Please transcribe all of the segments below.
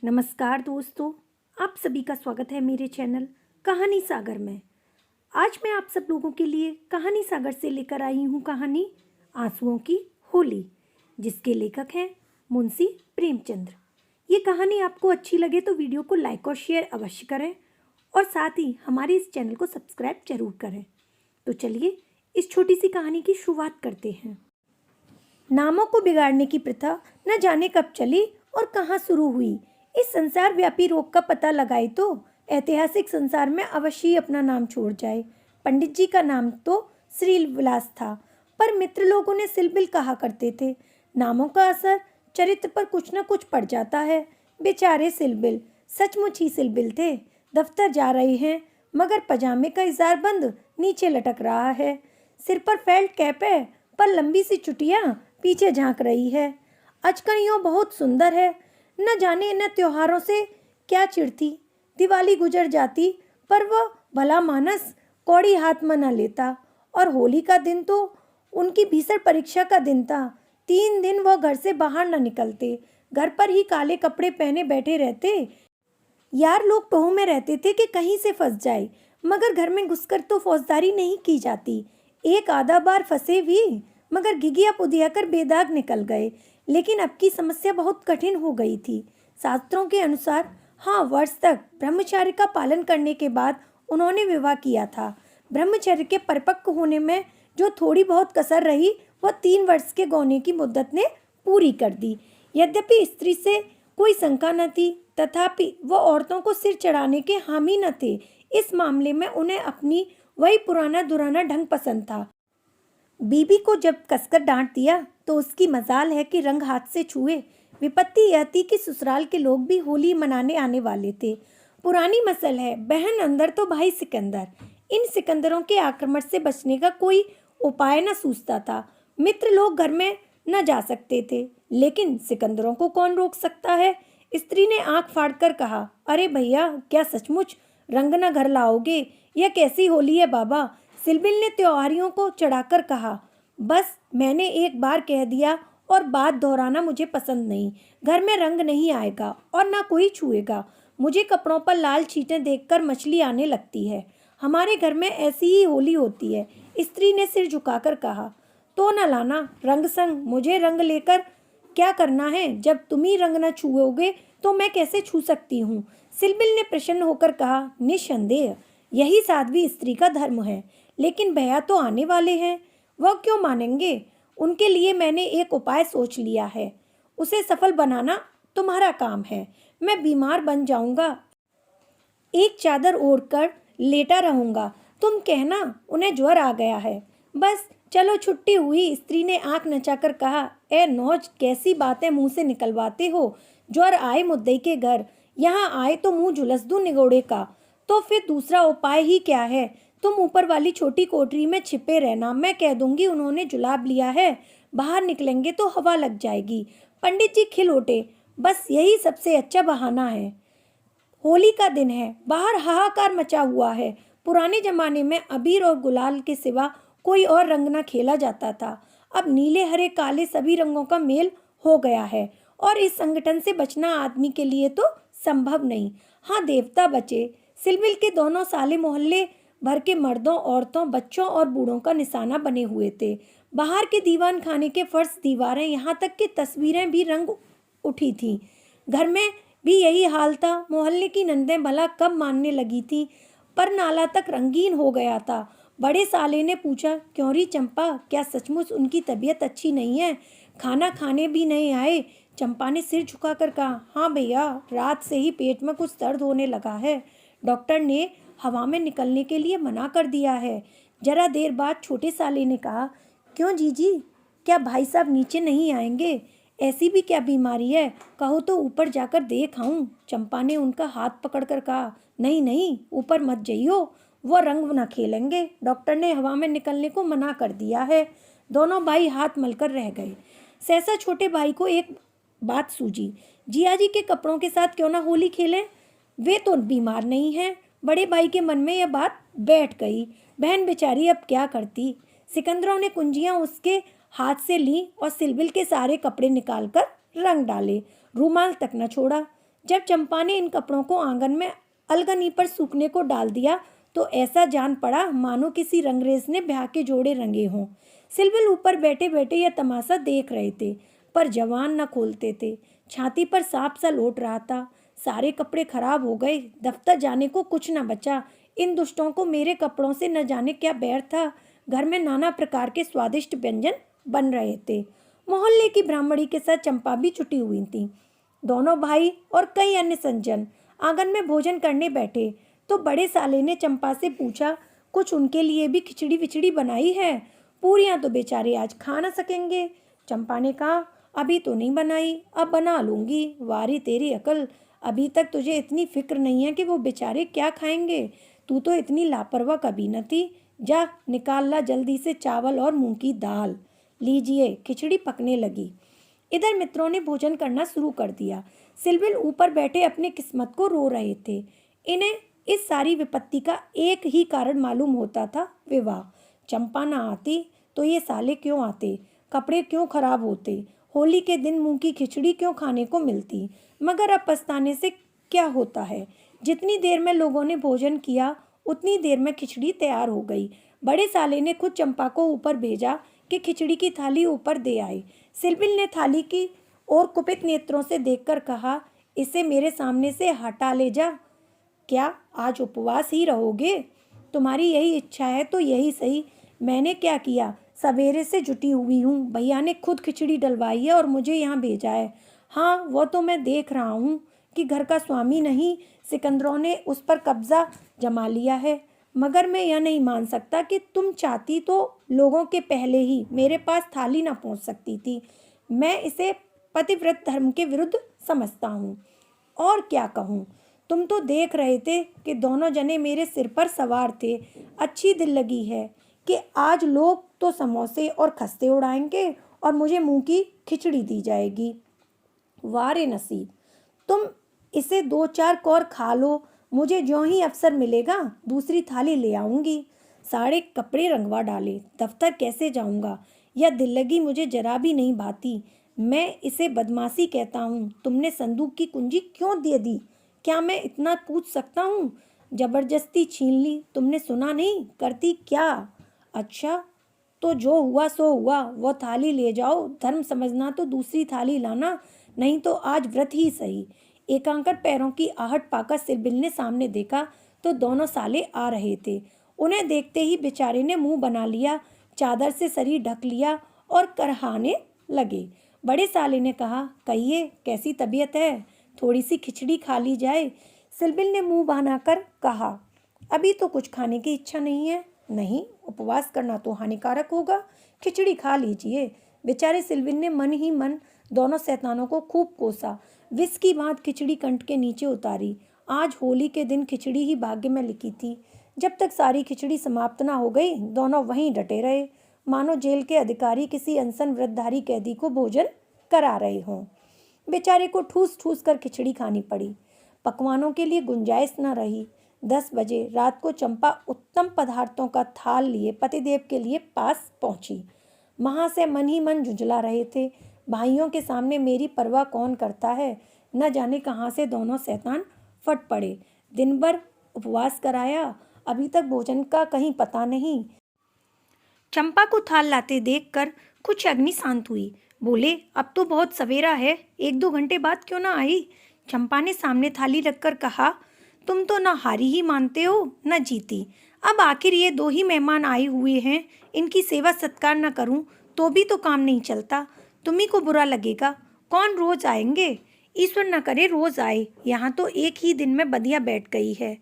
नमस्कार दोस्तों, आप सभी का स्वागत है मेरे चैनल कहानी सागर में। आज मैं आप सब लोगों के लिए कहानी सागर से लेकर आई हूँ कहानी आंसुओं की होली, जिसके लेखक हैं मुंशी प्रेमचंद्र। ये कहानी आपको अच्छी लगे तो वीडियो को लाइक और शेयर अवश्य करें और साथ ही हमारे इस चैनल को सब्सक्राइब जरूर करें। तो चलिए इस छोटी सी कहानी की शुरुआत करते हैं। नामों को बिगाड़ने की प्रथा न जाने कब चली और कहाँ शुरू हुई। इस संसार व्यापी रोग का पता लगाए तो ऐतिहासिक संसार में अवश्य ही अपना नाम छोड़ जाए। पंडित जी का नाम तो श्री विलास था, पर मित्र लोग उन्हें सिलबिल कहा करते थे। नामों का असर चरित्र पर कुछ न कुछ पड़ जाता है। बेचारे सिलबिल सचमुच ही सिलबिल थे। दफ्तर जा रहे हैं मगर पजामे का इजार बंद नीचे लटक रहा है। सिर पर फेल्ट कैप है पर लंबी सी चुटिया पीछे झांक रही है। अचकन यूं बहुत सुंदर है। न जाने इन त्योहारों से क्या चिढ़ती। दिवाली गुजर जाती पर वह भला मानस कौड़ी हाथ में न लेता। और होली का दिन तो उनकी भीषण परीक्षा का दिन था। 3 दिन वह घर से बाहर न निकलते, घर पर ही काले कपड़े पहने बैठे रहते। यार लोग टोह में रहते थे कि कहीं से फंस जाए, मगर घर में घुसकर तो फौजदारी नहीं की जाती। एक आधा बार फंसे भी मगर घिघिया पुधिया कर बेदाग निकल गए। लेकिन अब की समस्या बहुत कठिन हो गई थी। शास्त्रों के अनुसार 5 वर्ष तक ब्रह्मचर्य का पालन करने के बाद उन्होंने विवाह किया था। ब्रह्मचर्य के परिपक्व होने में जो थोड़ी बहुत कसर रही वह 3 वर्ष के गौने की मुद्दत ने पूरी कर दी। यद्यपि स्त्री से कोई शंका न थी, तथापि वह औरतों को सिर चढ़ाने के हामी न थे। इस मामले में उन्हें अपनी वही पुराना दुराना ढंग पसंद था। बीबी को जब कसकर डांट दिया तो उसकी मजाल है कि रंग हाथ से छुए। विपत्ति यह थी कि ससुराल के लोग भी होली मनाने आने वाले थे। पुरानी मसल है, बहन अंदर तो भाई सिकंदर। इन सिकंदरों के आक्रमण से बचने का कोई उपाय न सूझता था। मित्र लोग घर में न जा सकते थे, लेकिन सिकंदरों को कौन रोक सकता है। स्त्री ने आंख फाड़कर कहा, अरे भैया, क्या सचमुच रंग न घर लाओगे? यह कैसी होली है बाबा? सिलबिल ने त्योहारियों को चढ़ाकर कहा, बस मैंने एक बार कह दिया और बात दोहराना मुझे पसंद नहीं। घर में रंग नहीं आएगा और ना कोई छुएगा। मुझे कपड़ों पर लाल छींटें देखकर मछली आने लगती है। हमारे घर में ऐसी ही होली होती है। स्त्री ने सिर झुकाकर कहा, तो न लाना रंग संग। मुझे रंग लेकर क्या करना है? जब तुम ही रंग न छुओगे तो मैं कैसे छू सकती हूँ? सिलबिल ने प्रसन्न होकर कहा, निस्संदेह यही साध्वी स्त्री का धर्म है। लेकिन भैया तो आने वाले हैं, वह क्यों मानेंगे? उनके लिए मैंने एक उपाय सोच लिया है। उसे सफल बनाना तुम्हारा काम है। मैं बीमार बन जाऊंगा, एक चादर ओढ़कर लेटा रहूंगा। तुम कहना उन्हें ज्वर आ गया है। बस चलो छुट्टी हुई। स्त्री ने आंख नचाकर कहा, ए नौज, कैसी बातें मुंह से निकलवाते हो? ज्वर आए मुद्दई के घर, यहाँ आए तो मुंह झुलस दूं निगोड़े का। तो फिर दूसरा उपाय ही क्या है? तुम ऊपर वाली छोटी कोठरी में छिपे रहना। मैं कह दूंगी उन्होंने जुलाब लिया है। बाहर निकलेंगे तो हवा लग जाएगी। पंडित जी खिल उठे, बस यही सबसे अच्छा बहाना है। होली का दिन है, बाहर हाहाकार मचा हुआ है। पुराने जमाने में अबीर और गुलाल के सिवा कोई और रंग न खेला जाता था। अब नीले हरे काले सभी रंगों का मेल हो गया है और इस संगठन से बचना आदमी के लिए तो संभव नहीं। हाँ, देवता बचे। सिलबिल के दोनों साले मोहल्ले भर के मर्दों, औरतों, बच्चों और बूढ़ों का निशाना बने हुए थे। बाहर के दीवान खाने के फर्श, दीवारें, यहाँ तक कि तस्वीरें भी रंग उठी थीं। घर में भी यही हाल था। मोहल्ले की नंदें भला कब मानने लगी थी, पर नाला तक रंगीन हो गया था। बड़े साले ने पूछा, क्यों री चंपा, क्या सचमुच उनकी तबीयत अच्छी नहीं है? खाना खाने भी नहीं आए? चंपा ने सिर झुकाकर कहा, हाँ भैया, रात से ही पेट में कुछ दर्द होने लगा है। डॉक्टर ने हवा में निकलने के लिए मना कर दिया है। जरा देर बाद छोटे साले ने कहा, क्यों जीजी, क्या भाई साहब नीचे नहीं आएंगे? ऐसी भी क्या बीमारी है? कहो तो ऊपर जाकर देख आऊं। चंपा ने उनका हाथ पकड़कर कहा, नहीं नहीं, ऊपर मत जाइयो, वो रंग न खेलेंगे। डॉक्टर ने हवा में निकलने को मना कर दिया है। दोनों भाई हाथ मलकर रह गए। सहसा छोटे भाई को एक बात सूझी, जिया जी के कपड़ों के साथ क्यों ना होली खेलें? वे तो बीमार नहीं हैं। बड़े भाई के मन में यह बात बैठ गई। बहन बेचारी अब क्या करती? सिकंदरों ने कुंजियां उसके हाथ से ली और सिलबिल के सारे कपड़े निकालकर रंग डाले। रूमाल तक न छोड़ा। जब चंपा ने इन कपड़ों को आंगन में अलगनी पर सूखने को डाल दिया तो ऐसा जान पड़ा मानो किसी रंगरेज ने ब्याह के जोड़े रंगे हों। सिलविल ऊपर बैठे बैठे यह तमाशा देख रहे थे, पर जवान न खोलते थे। छाती पर सांप सा लौट रहा था। सारे कपड़े खराब हो गए, दफ्तर जाने को कुछ न बचा। इन दुष्टों को मेरे कपड़ों से न जाने क्या बैर था। घर में नाना प्रकार के स्वादिष्ट व्यंजन बन रहे थे। मोहल्ले की ब्राह्मणी के साथ चंपा भी छुटी हुई थी। दोनों भाई और कई अन्य सज्जन आंगन में भोजन करने बैठे तो बड़े साले ने चंपा से पूछा, कुछ उनके लिए भी खिचड़ी विचड़ी बनाई है? पूरियां तो बेचारे आज खा न सकेंगे। चंपा ने कहा, अभी तो नहीं बनाई, अब बना लूंगी। वारी तेरी अकल, अभी तक तुझे इतनी फिक्र नहीं है कि वो बेचारे क्या खाएंगे। तू तो इतनी लापरवाह कभी न थी। जा निकाल ला जल्दी से चावल और मूंग की दाल। लीजिए, खिचड़ी पकने लगी। इधर मित्रों ने भोजन करना शुरू कर दिया। सिलविल ऊपर बैठे अपनी किस्मत को रो रहे थे। इन्हें इस सारी विपत्ति का एक ही कारण मालूम होता था, विवाह। चंपा ना आती तो ये साले क्यों आते, कपड़े क्यों खराब होते, होली के दिन मूंग की खिचड़ी क्यों खाने को मिलती। मगर अब पछताने से क्या होता है। जितनी देर में लोगों ने भोजन किया उतनी देर में खिचड़ी तैयार हो गई। बड़े साले ने खुद चंपा को ऊपर भेजा कि खिचड़ी की थाली ऊपर दे आए। सिलविल ने थाली की ओर कुपित नेत्रों से देखकर कहा, इसे मेरे सामने से हटा ले जा। क्या आज उपवास ही रहोगे? तुम्हारी यही इच्छा है तो यही सही। मैंने क्या किया, सवेरे से जुटी हुई हूँ। भैया ने खुद खिचड़ी डलवाई है और मुझे यहाँ भेजा है। हाँ, वो तो मैं देख रहा हूँ कि घर का स्वामी नहीं, सिकंदरों ने उस पर कब्जा जमा लिया है। मगर मैं यह नहीं मान सकता कि तुम चाहती तो लोगों के पहले ही मेरे पास थाली ना पहुँच सकती थी। मैं इसे पतिव्रत धर्म के विरुद्ध समझता हूँ। और क्या कहूँ, तुम तो देख रहे थे कि दोनों जने मेरे सिर पर सवार थे। अच्छी दिल लगी है कि आज लोग तो समोसे और खस्ते उड़ाएंगे और मुझे मुंह की खिचड़ी दी जाएगी। वारे नसीब, तुम इसे 2-4 कौर खा लो। मुझे ज्यों ही अवसर मिलेगा दूसरी थाली ले आऊंगी। सारे कपड़े रंगवा डाले, दफ्तर कैसे जाऊंगा। यह दिल लगी मुझे जरा भी नहीं भाती। मैं इसे बदमाशी कहता हूँ। तुमने संदूक की कुंजी क्यों दे दी? क्या मैं इतना पूछ सकता हूँ? जबरदस्ती छीन ली। तुमने सुना नहीं, करती क्या? अच्छा, तो जो हुआ सो हुआ। वो थाली ले जाओ। धर्म समझना तो दूसरी थाली लाना, नहीं तो आज व्रत ही सही। एकांकर पैरों की आहट पाकर सिलबिल ने सामने देखा तो दोनों साले आ रहे थे। उन्हें देखते ही बेचारे ने मुंह बना लिया, चादर से शरीर ढक लिया और करहाने लगे। बड़े साले ने कहा, कहिए कैसी तबीयत है? थोड़ी सी खिचड़ी खा ली जाए। सिलबिल ने मुंह बनाकर कहा, अभी तो कुछ खाने की इच्छा नहीं है। नहीं, उपवास करना तो हानिकारक होगा। खिचड़ी खा लीजिए। बेचारे सिलबिल ने मन ही मन दोनों शैतानों को खूब कोसा। विष की बात खिचड़ी कंठ के नीचे उतारी। आज होली के दिन खिचड़ी ही भाग्य में लिखी थी। जब तक सारी खिचड़ी समाप्त ना हो गई दोनों वहीं डटे रहे, मानो जेल के अधिकारी किसी अनशन व्रतधारी कैदी को भोजन करा रहे हों। बेचारे को ठूस ठूस कर खिचड़ी खानी पड़ी। पकवानों के लिए गुंजाइश न रही। 10 बजे रात को चंपा उत्तम पदार्थों का थाल लिए पतिदेव के लिए पास पहुंची। महाशय मन ही मन झुंझला रहे थे। भाइयों के सामने मेरी परवाह कौन करता है। न जाने कहाँ से दोनों शैतान फट पड़े। दिन भर उपवास कराया, अभी तक भोजन का कहीं पता नहीं। चंपा को थाल लाते देखकर कुछ अग्नि शांत हुई। बोले, अब तो बहुत सवेरा है, 1-2 घंटे बाद क्यों ना आई? चंपा ने सामने थाली रखकर कहा, तुम तो ना हारी ही मानते हो न जीती। अब आखिर ये 2 ही मेहमान आए हुए हैं, इनकी सेवा सत्कार न करूं तो भी तो काम नहीं चलता। तुम्ही को बुरा लगेगा। कौन रोज आएंगे? ईश्वर न करे रोज आए। यहाँ तो एक ही दिन में बदिया बैठ गई है।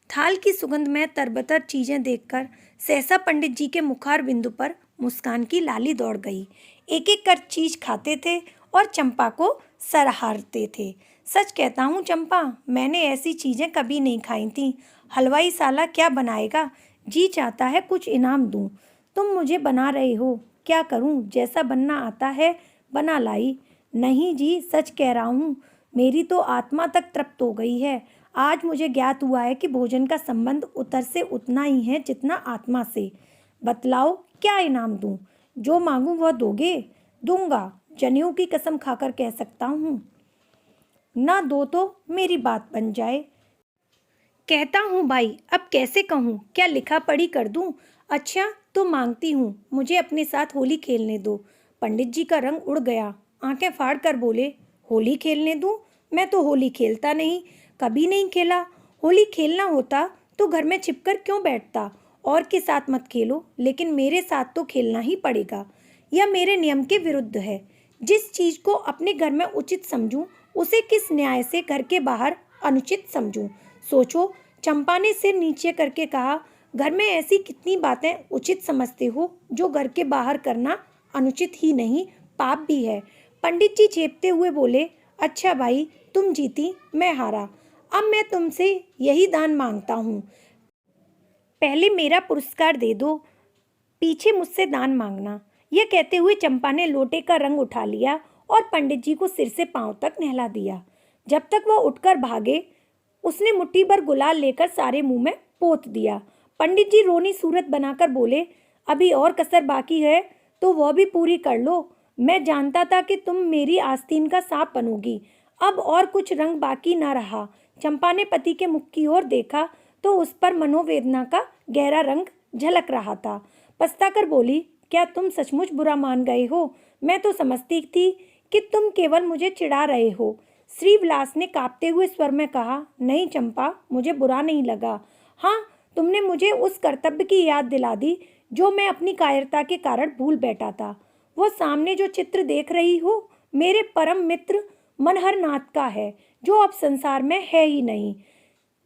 थाल की सुगंध में तरबतर चीजें देखकर सहसा पंडित जी के मुखार बिंदु पर मुस्कान की लाली दौड़ गई। एक एक कर चीज खाते थे और चंपा को सराहते थे। सच कहता हूँ चंपा, मैंने ऐसी चीजें कभी नहीं खाई थी। हलवाई साला क्या बनाएगा? जी चाहता है कुछ इनाम दूं। तुम मुझे बना रहे हो, क्या करूं? जैसा बनना आता है बना लाई। नहीं जी, सच कह रहा हूँ। मेरी तो आत्मा तक तृप्त हो गई है। आज मुझे ज्ञात हुआ है कि भोजन का संबंध उतर से उतना ही है जितना आत्मा से। बतलाओ क्या इनाम दूं? जो मांगूं वह दोगे? दूंगा, जनेऊ की कसम खाकर कह सकता हूँ। ना दो तो मेरी बात बन जाए। कहता हूँ भाई, अब कैसे कहूँ, क्या लिखा पढ़ी कर दूँ? अच्छा तो मांगती हूँ, मुझे अपने साथ होली खेलने दो। पंडित जी का रंग उड़ गया, आंखें फाड़ कर बोले, होली खेलने दूँ? मैं तो होली खेलता नहीं, कभी नहीं खेला। होली खेलना होता तो घर में छिपकर क्यों बैठता? और के साथ मत खेलो, लेकिन मेरे साथ तो खेलना ही पड़ेगा। यह मेरे नियम के विरुद्ध है। जिस चीज को अपने घर में उचित समझूं, उसे किस न्याय से घर के बाहर अनुचित समझूं? सोचो। चंपा ने सिर नीचे करके कहा, घर में ऐसी कितनी बातें उचित समझते हो जो घर के बाहर करना अनुचित ही नहीं, पाप भी है। पंडित जी झेपते हुए बोले, अच्छा भाई, तुम जीती, मैं हारा। अब मैं तुमसे यही दान मांगता हूँ, पहले मेरा पुरस्कार दे दो, पीछे मुझसे दान मांगना। यह कहते हुए चंपा ने लोटे का रंग उठा लिया और पंडित जी को सिर से पांव तक नहला दिया। जब तक वह उठकर भागे, उसने मुट्ठी भर गुलाल लेकर सारे मुंह में पोत दिया। पंडित जी रोनी सूरत बनाकर बोले, अभी और कसर बाकी है तो वह भी पूरी कर लो। मैं जानता था कि तुम मेरी आस्तीन का सांप बनोगी। अब और कुछ रंग बाकी न रहा। चंपा ने पति के मुख की ओर देखा तो उस पर मनोवेदना का गहरा रंग झलक रहा था। पछताकर बोली, क्या तुम सचमुच बुरा मान गए हो? मैं तो समझती थी कि तुम केवल मुझे चिढ़ा रहे हो। श्रीविलास ने कांपते हुए स्वर में कहा, नहीं चंपा, मुझे बुरा नहीं लगा। हाँ, तुमने मुझे उस कर्तव्य की याद दिला दी जो मैं अपनी कायरता के कारण भूल बैठा था। वो सामने जो चित्र देख रही हो, मेरे परम मित्र मनहर नाथ का है, जो अब संसार में है ही नहीं।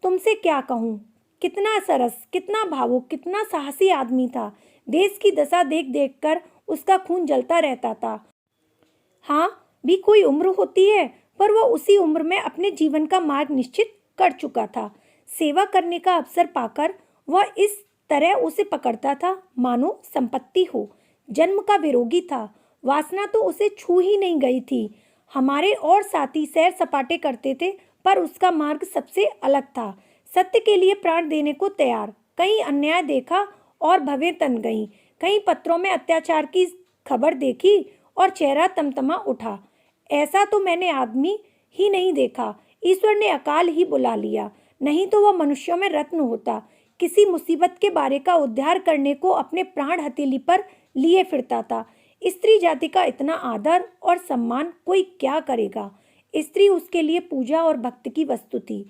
तुमसे क्या कहूँ, कितना सरस, कितना भावुक, कितना साहसी आदमी था। देश की दशा देख देख कर उसका खून जलता रहता था। हाँ, भी कोई उम्र होती है, पर वह उसी उम्र में अपने जीवन का मार्ग निश्चित कर चुका था। सेवा करने का अवसर पाकर वह इस तरह उसे पकड़ता था मानो संपत्ति हो। जन्म का विरोगी था, वासना तो उसे छू ही नहीं गई थी। हमारे और साथी सैर सपाटे करते थे, पर उसका मार्ग सबसे अलग था। सत्य के लिए प्राण देने को तैयार। कहीं अन्याय देखा और भवें तन गईं, कहीं पत्रों में अत्याचार की खबर देखी और चेहरा तमतमा उठा। ऐसा तो मैंने आदमी ही नहीं देखा। ईश्वर ने अकाल ही बुला लिया, नहीं तो वह मनुष्यों में रत्न होता। किसी मुसीबत के बारे का उद्धार करने को अपने प्राण हथेली पर लिए फिरता था। स्त्री जाति का इतना आदर और सम्मान कोई क्या करेगा? स्त्री उसके लिए पूजा और भक्त की वस्तु थी।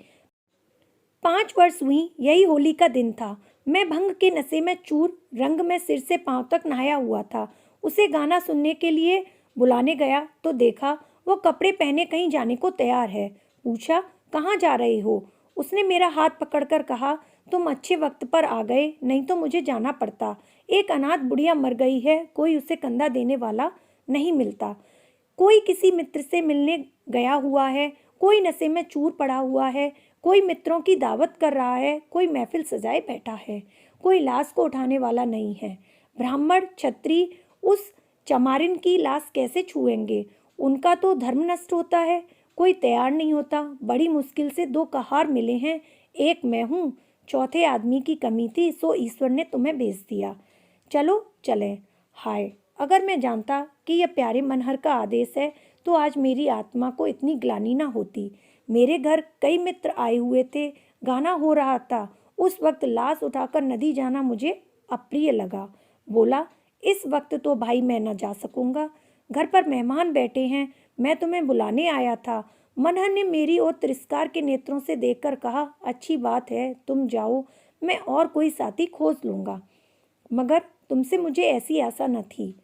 5 वर्ष हुई, यही होली का दिन था। मैं भंग के नशे में चूर, रंग में सिर से पांव तक नहाया हुआ था। उसे गाना सुनने के लिए बुलाने गया तो देखा वो कपड़े पहने कहीं जाने को तैयार है। पूछा, कहाँ जा रहे हो? उसने मेरा हाथ पकड़कर कहा, तुम अच्छे वक्त पर आ गए, नहीं तो मुझे जाना पड़ता। एक अनाथ बुढ़िया मर गई है, कोई उसे कंधा देने वाला नहीं मिलता। कोई किसी मित्र से मिलने गया हुआ है, कोई नशे में चूर पड़ा हुआ है, कोई मित्रों की दावत कर रहा है, कोई महफिल सजाए बैठा है। कोई लाश को उठाने वाला नहीं है। ब्राह्मण क्षत्रिय उस चमारिन की लाश कैसे छुएंगे? उनका तो धर्म नष्ट होता है। कोई तैयार नहीं होता। बड़ी मुश्किल से 2 कहार मिले हैं, एक मैं हूँ, चौथे आदमी की कमी थी, सो ईश्वर ने तुम्हें भेज दिया। चलो चलें। हाय, अगर मैं जानता कि यह प्यारे मनहर का आदेश है तो आज मेरी आत्मा को इतनी ग्लानि ना होती। मेरे घर कई मित्र आए हुए थे, गाना हो रहा था। उस वक्त लाश उठाकर नदी जाना मुझे अप्रिय लगा। बोला, इस वक्त तो भाई मैं न जा सकूंगा, घर पर मेहमान बैठे हैं, मैं तुम्हें बुलाने आया था। मनहर ने मेरी ओर तिरस्कार के नेत्रों से देखकर कहा, अच्छी बात है, तुम जाओ, मैं और कोई साथी खोज लूंगा। मगर तुमसे मुझे ऐसी आशा न थी।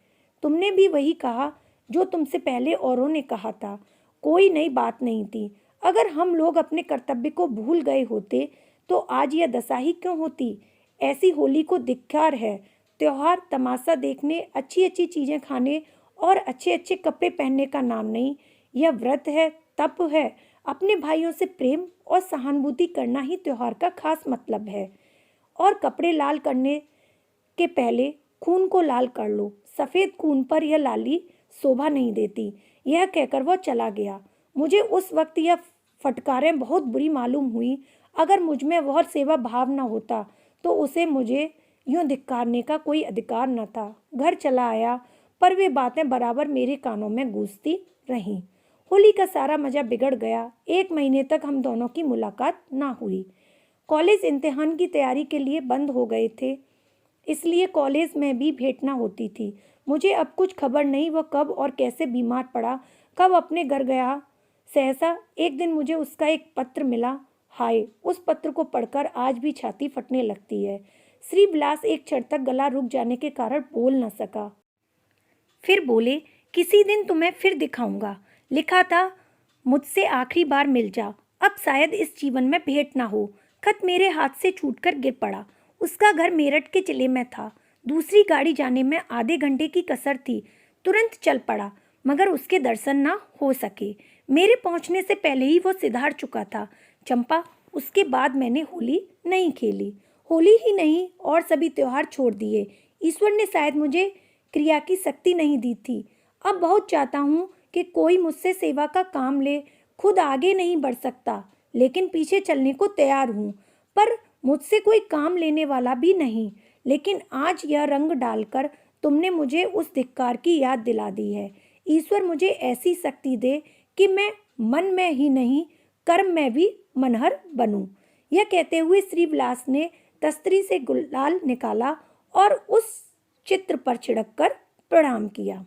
तुमने भी वही कहा जो तुमसे पहले औरों ने कहा था। कोई नई बात नहीं थी। अगर हम लोग अपने कर्तव्य को भूल गए होते तो आज यह दशा ही क्यों होती? ऐसी होली को धिक्कार है। त्योहार तमाशा देखने, अच्छी अच्छी चीजें खाने और अच्छे अच्छे कपड़े पहनने का नाम नहीं। यह व्रत है, तप है। अपने भाइयों से प्रेम और सहानुभूति करना ही त्योहार का खास मतलब है। और कपड़े लाल करने के पहले खून को लाल कर लो। सफेद खून पर यह लाली शोभा नहीं देती। यह कहकर वह चला गया। मुझे उस वक्त यह फटकारें बहुत बुरी मालूम हुई। अगर मुझ में वह सेवा भाव न होता तो उसे मुझे यूं धिक्कारने का कोई अधिकार न था। घर चला आया, पर वे बातें बराबर मेरे कानों में गूंजती रहीं। होली का सारा मज़ा बिगड़ गया। 1 महीने तक हम दोनों की मुलाकात ना हुई। कॉलेज इम्तिहान की तैयारी के लिए बंद हो गए थे, इसलिए कॉलेज में भी भेंट ना होती थी। मुझे अब कुछ खबर नहीं वह कब और कैसे बीमार पड़ा, कब अपने घर गया। सहसा एक दिन मुझे उसका एक पत्र मिला। हाय, उस पत्र को पढ़कर आज भी छाती फटने लगती है। श्री विलास एक क्षण तक गला रुक जाने के कारण बोल न सका। फिर बोले, किसी दिन तुम्हें फिर दिखाऊंगा। लिखा था, मुझसे आखिरी बार मिल जा, अब शायद इस जीवन में भेंट ना हो। खत मेरे हाथ से छूटकर गिर पड़ा। उसका घर मेरठ के जिले में था। दूसरी गाड़ी जाने में आधे घंटे की कसर थी। तुरंत चल पड़ा, मगर उसके दर्शन ना हो सके। मेरे पहुंचने से पहले ही वो सिधार चुका था। चंपा, उसके बाद मैंने होली नहीं खेली। होली ही नहीं, और सभी त्योहार छोड़ दिए। ईश्वर ने शायद मुझे क्रिया की शक्ति नहीं दी थी। अब बहुत चाहता हूँ कि कोई मुझसे सेवा का काम ले। खुद आगे नहीं बढ़ सकता, लेकिन पीछे चलने को तैयार हूँ। पर मुझसे कोई काम लेने वाला भी नहीं। लेकिन आज यह रंग डालकर तुमने मुझे उस धिक्कार की याद दिला दी है। ईश्वर मुझे ऐसी शक्ति दे कि मैं मन में ही नहीं, कर्म में भी मनहर बनूं। यह कहते हुए श्री विलास ने तस्तरी से गुलाल निकाला और उस चित्र पर छिड़क कर प्रणाम किया।